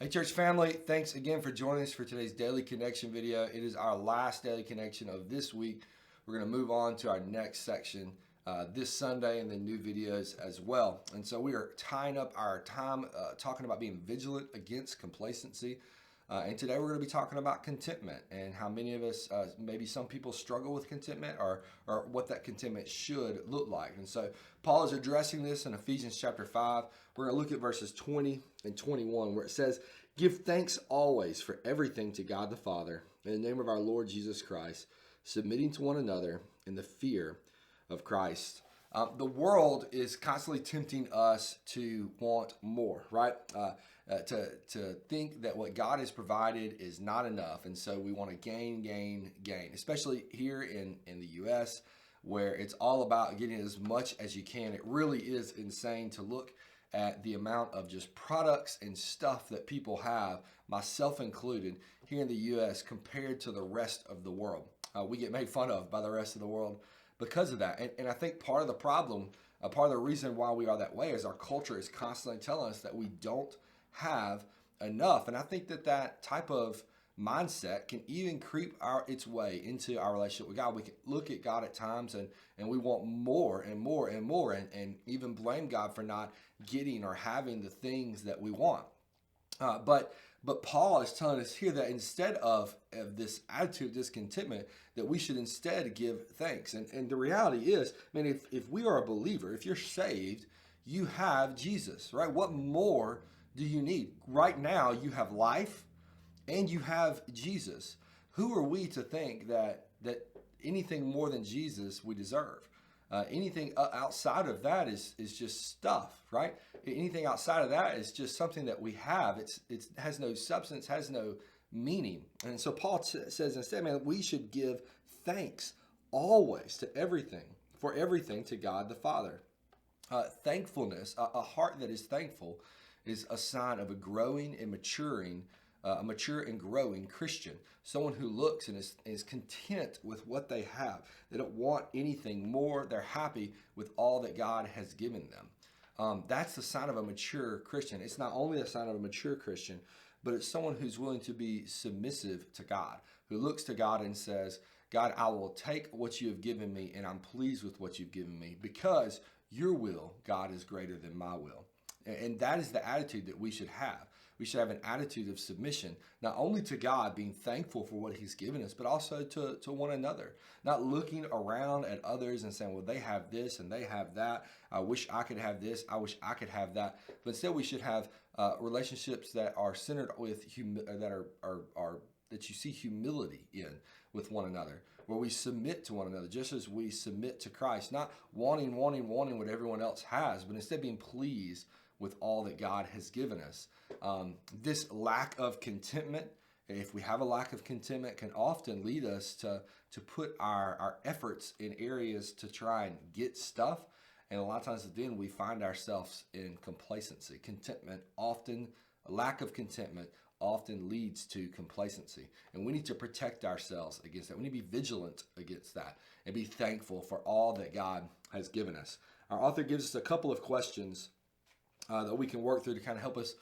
Hey church family, thanks again for joining us for today's Daily Connection video. It is our last Daily Connection of this week. We're going to move on to our next section this Sunday and then new videos as well. And so we are tying up our time talking about being vigilant against complacency. And today we're going to be talking about contentment and how many of us, maybe some people struggle with contentment or what that contentment should look like. And so Paul is addressing this in Ephesians chapter 5. We're going to look at verses 20 and 21 where it says, "Give thanks always for everything to God the Father in the name of our Lord Jesus Christ, submitting to one another in the fear of Christ." The world is constantly tempting us to want more, right? To think that what God has provided is not enough. And so we want to gain, especially here in the U.S., where it's all about getting as much as you can. It really is insane to look at the amount of just products and stuff that people have, myself included, here in the U.S. compared to the rest of the world. We get made fun of by the rest of the world because of that. And I think part of the problem, part of the reason why we are that way is our culture is constantly telling us that we don't have enough. And I think that type of mindset can even creep its way into our relationship with God. We can look at God at times and we want more and more and more and even blame God for not getting or having the things that we want. But Paul is telling us here that instead of this attitude of discontentment, that we should instead give thanks. And the reality is, I mean, if we are a believer, if you're saved, you have Jesus, right? What more do you need? Right now, you have life and you have Jesus. Who are we to think that anything more than Jesus we deserve? Anything outside of that is just stuff, right? Anything outside of that is just something that we have. It has no substance, has no meaning. And so Paul says instead, man, we should give thanks always to everything, for everything to God the Father. Thankfulness, a heart that is thankful, is a sign of a growing and maturing a mature and growing Christian, someone who looks and is content with what they have. They don't want anything more. They're happy with all that God has given them. That's the sign of a mature Christian. It's not only a sign of a mature Christian, but it's someone who's willing to be submissive to God, who looks to God and says, God, I will take what you have given me and I'm pleased with what you've given me because your will, God, is greater than my will. And that is the attitude that we should have. We should have an attitude of submission, not only to God, being thankful for what he's given us, but also to one another. Not looking around at others and saying, well, they have this and they have that. I wish I could have this. I wish I could have that. But instead, we should have relationships that are centered with, that you see humility in with one another, where we submit to one another, just as we submit to Christ, not wanting what everyone else has, but instead being pleased with all that God has given us. This lack of contentment, if we have a lack of contentment, can often lead us to put our efforts in areas to try and get stuff. And a lot of times then we find ourselves in complacency. Lack of contentment often leads to complacency. And we need to protect ourselves against that. We need to be vigilant against that and be thankful for all that God has given us. Our author gives us a couple of questions that we can work through to kind of help us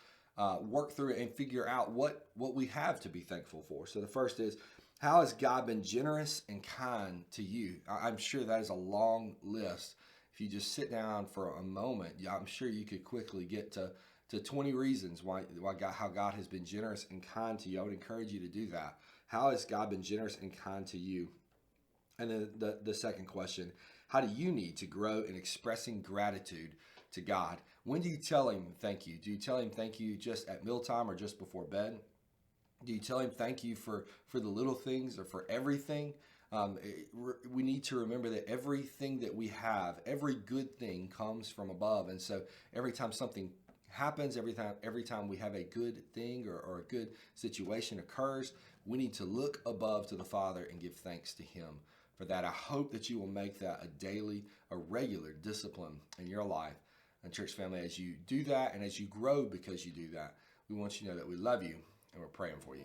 work through it and figure out what we have to be thankful for. So the first is, how has God been generous and kind to you? I'm sure that is a long list. If you just sit down for a moment, I'm sure you could quickly get to 20 reasons how God has been generous and kind to you. I would encourage you to do that. How has God been generous and kind to you? And then the second question, how do you need to grow in expressing gratitude to God? When do you tell him thank you? Do you tell him thank you just at mealtime or just before bed? Do you tell him thank you for the little things or for everything? We need to remember that everything that we have, every good thing comes from above. And so every time something happens, every time we have a good thing or a good situation occurs, we need to look above to the Father and give thanks to him for that. I hope that you will make that a regular discipline in your life. And church family, as you do that and as you grow because you do that, we want you to know that we love you and we're praying for you.